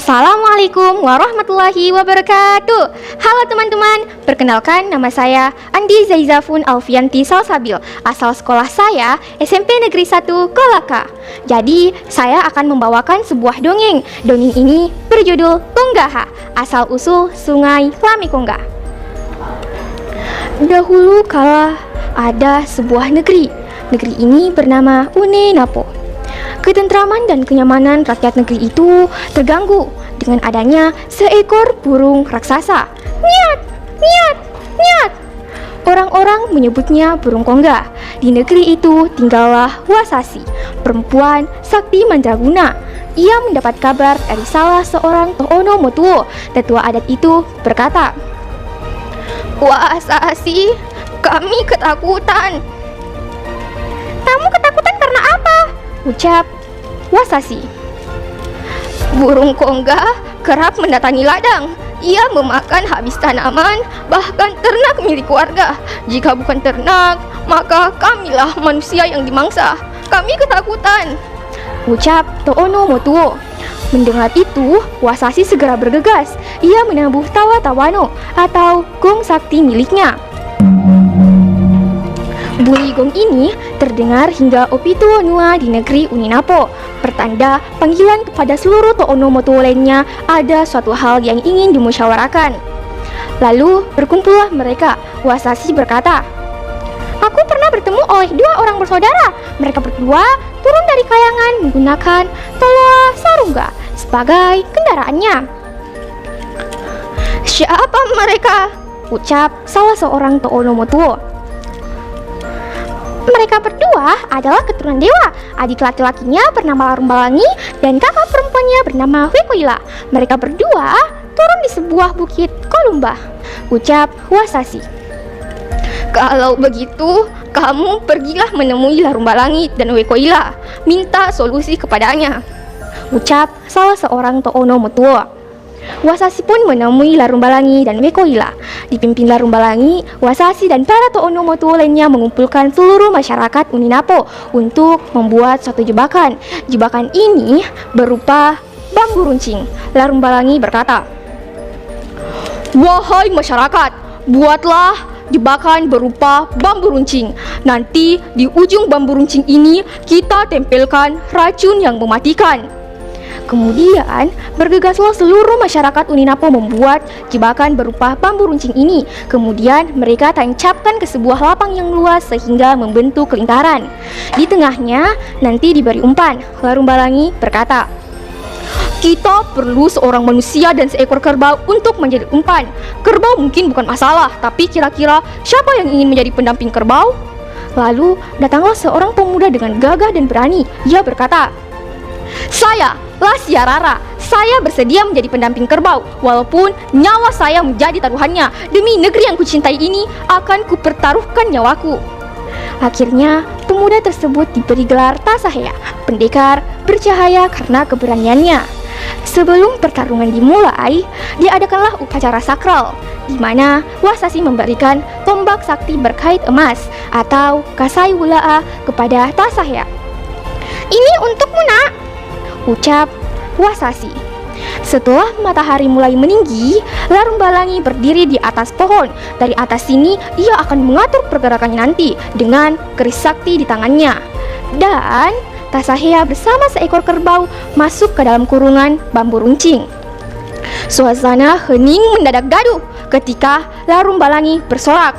Assalamualaikum warahmatullahi wabarakatuh. Halo teman-teman, perkenalkan nama saya Andi Zaizafun Alfianti Salsabil. Asal sekolah saya SMP Negeri 1 Kolaka. Jadi saya akan membawakan sebuah dongeng. Dongeng ini berjudul Tonggaha, asal usul Sungai Lamikongga. Dahulu kala ada sebuah negeri. Negeri ini bernama Unenapo. Ketentraman dan kenyamanan rakyat negeri itu terganggu dengan adanya seekor burung raksasa. Nyat, nyat, nyat. Orang-orang menyebutnya burung kongga. Di negeri itu tinggallah Wasasi, perempuan sakti mandraguna. Ia mendapat kabar dari salah seorang Tohono Motuo. Tetua adat itu berkata, "Wasasi, kami ketakutan." "Kamu ketakutan karena apa?" ucap Wasasi. "Burung kongga kerap mendatangi ladang. Ia memakan habis tanaman, bahkan ternak milik warga. Jika bukan ternak, maka kamilah manusia yang dimangsa. Kami ketakutan," ucap Tohono Motuo. Mendengar itu, Wasasi segera bergegas. Ia menabuh tawa tawano atau gong sakti miliknya. Bunyi gong ini terdengar hingga Opituo Nua di negeri Uninapo, pertanda panggilan kepada seluruh Tohono Motuo lainnya ada suatu hal yang ingin dimusyawarahkan. Lalu berkumpullah mereka. Wasasi berkata, "Aku pernah bertemu oleh dua orang bersaudara. Mereka berdua turun dari kayangan menggunakan Toloa Sarungga sebagai kendaraannya." "Siapa mereka?" ucap salah seorang Tohono Motuo. "Mereka berdua adalah keturunan dewa. Adik laki-lakinya bernama Larumbalangi dan kakak perempuannya bernama Wekoila. Mereka berdua turun di sebuah bukit Kolumba," ucap Wasasi. "Kalau begitu, kamu pergilah menemui Larumbalangi dan Wekoila. Minta solusi kepadanya," ucap salah seorang Tohono Motuo. Wasasi pun menemui Larumbalangi dan Wekoila. Dipimpin Larumbalangi, Wasasi dan para Tohono Motuo lainnya mengumpulkan seluruh masyarakat Uninapo untuk membuat suatu jebakan. Jebakan ini berupa bambu runcing. Larumbalangi berkata, "Wahai masyarakat, buatlah jebakan berupa bambu runcing. Nanti di ujung bambu runcing ini kita tempelkan racun yang mematikan." Kemudian bergegaslah seluruh masyarakat Uninapo membuat jebakan berupa bambu runcing ini. Kemudian mereka tancapkan ke sebuah lapang yang luas sehingga membentuk lingkaran. Di tengahnya nanti diberi umpan. Larumbalangi berkata, "Kita perlu seorang manusia dan seekor kerbau untuk menjadi umpan. Kerbau mungkin bukan masalah, tapi kira-kira siapa yang ingin menjadi pendamping kerbau?" Lalu datanglah seorang pemuda dengan gagah dan berani. Ia berkata, "Saya, Lasiarara. Saya bersedia menjadi pendamping kerbau, walaupun nyawa saya menjadi taruhannya. Demi negeri yang kucintai ini, akan kupertaruhkan nyawaku." Akhirnya, pemuda tersebut diberi gelar Tasahea, pendekar bercahaya karena keberaniannya. Sebelum pertarungan dimulai, diadakanlah upacara sakral, di mana Wasasi memberikan tombak sakti berkait emas atau Kasai Wula'a kepada Tasahea. "Ini untukmu, nak," ucap Wasasi. Setelah matahari mulai meninggi, Larumbalangi berdiri di atas pohon. Dari atas sini, ia akan mengatur pergerakannya nanti dengan keris sakti di tangannya. Dan Tasahea bersama seekor kerbau masuk ke dalam kurungan bambu runcing. Suasana hening mendadak gaduh ketika Larumbalangi bersorak,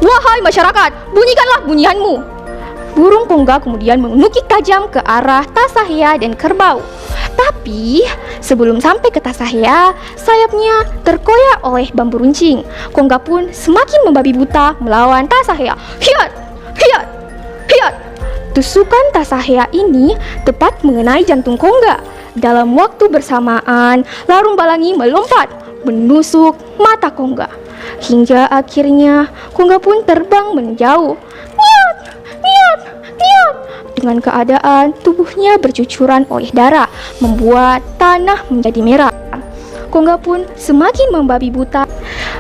"Wahai masyarakat, bunyikanlah bunyianmu." Burung kongga kemudian menukik tajam ke arah Tasahea dan kerbau. Tapi sebelum sampai ke Tasahea, sayapnya terkoyak oleh bambu runcing. Kongga pun semakin membabi buta melawan Tasahea. "Hiat! Hiat! Hiat!" Tusukan Tasahea ini tepat mengenai jantung kongga. Dalam waktu bersamaan, Larumbalangi melompat menusuk mata kongga. Hingga akhirnya kongga pun terbang menjauh. "Niat! Niat! Niat!" Dengan keadaan tubuhnya bercucuran oleh darah, membuat tanah menjadi merah. Kongga pun semakin membabi buta.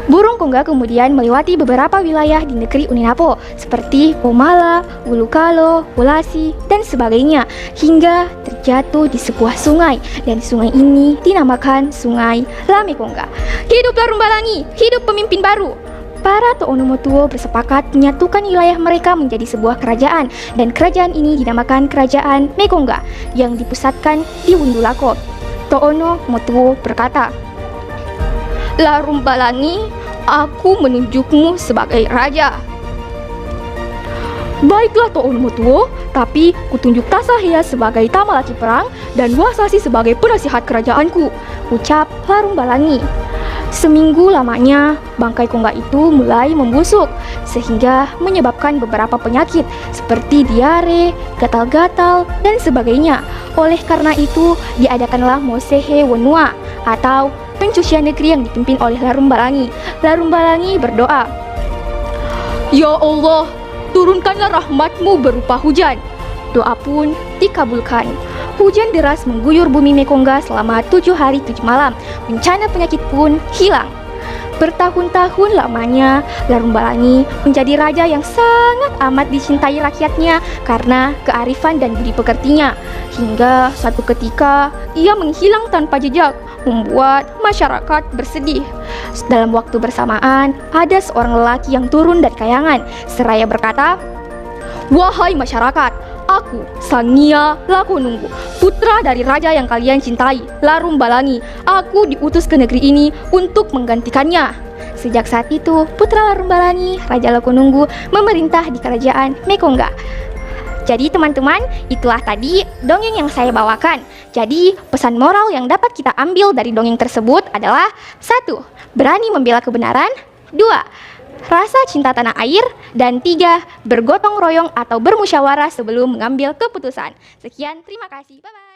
Burung kongga kemudian melewati beberapa wilayah di negeri Uninapo, seperti Pomala, Ulukalo, Ulasi, dan sebagainya, hingga terjadi jatuh di sebuah sungai, dan sungai ini dinamakan Sungai Lamekongga. Hidup Larumbalangi, hidup pemimpin baru. Para To'onomotuo bersepakat menyatukan wilayah mereka menjadi sebuah kerajaan, dan kerajaan ini dinamakan Kerajaan Mekongga yang dipusatkan di Wundulako. To'onomotuo berkata, "Larumbalangi, aku menunjukmu sebagai raja." "Baiklah To'onomotuo, tapi kutunjuk Tasahaya sebagai tamalaki perang dan Wasashi sebagai penasihat kerajaanku," ucap Larumbalangi. Seminggu lamanya, bangkai Kongga itu mulai membusuk sehingga menyebabkan beberapa penyakit seperti diare, gatal-gatal, dan sebagainya. Oleh karena itu, diadakanlah Mosehe Wonua atau pencucian negeri yang dipimpin oleh Larumbalangi. Larumbalangi berdoa, "Ya Allah, turunkanlah rahmat-Mu berupa hujan." Doa pun dikabulkan. Hujan deras mengguyur bumi Mekongga selama 7 hari 7 malam. Bencana penyakit pun hilang. Bertahun-tahun lamanya, Larumbalangi menjadi raja yang sangat amat dicintai rakyatnya karena kearifan dan budi pekertinya. Hingga suatu ketika, ia menghilang tanpa jejak, membuat masyarakat bersedih. Dalam waktu bersamaan, ada seorang lelaki yang turun dari kayangan, seraya berkata, "Wahai masyarakat, aku, Sangia Lakonunggu, putra dari raja yang kalian cintai, Larumbalangi. Aku diutus ke negeri ini untuk menggantikannya." Sejak saat itu, putra Larumbalangi, Raja Lakonunggu, memerintah di kerajaan Mekongga. Jadi teman-teman, itulah tadi dongeng yang saya bawakan. Jadi pesan moral yang dapat kita ambil dari dongeng tersebut adalah 1. Berani membela kebenaran. 2. Rasa cinta tanah air. Dan 3. Bergotong royong atau bermusyawarah sebelum mengambil keputusan. Sekian, terima kasih. Bye-bye.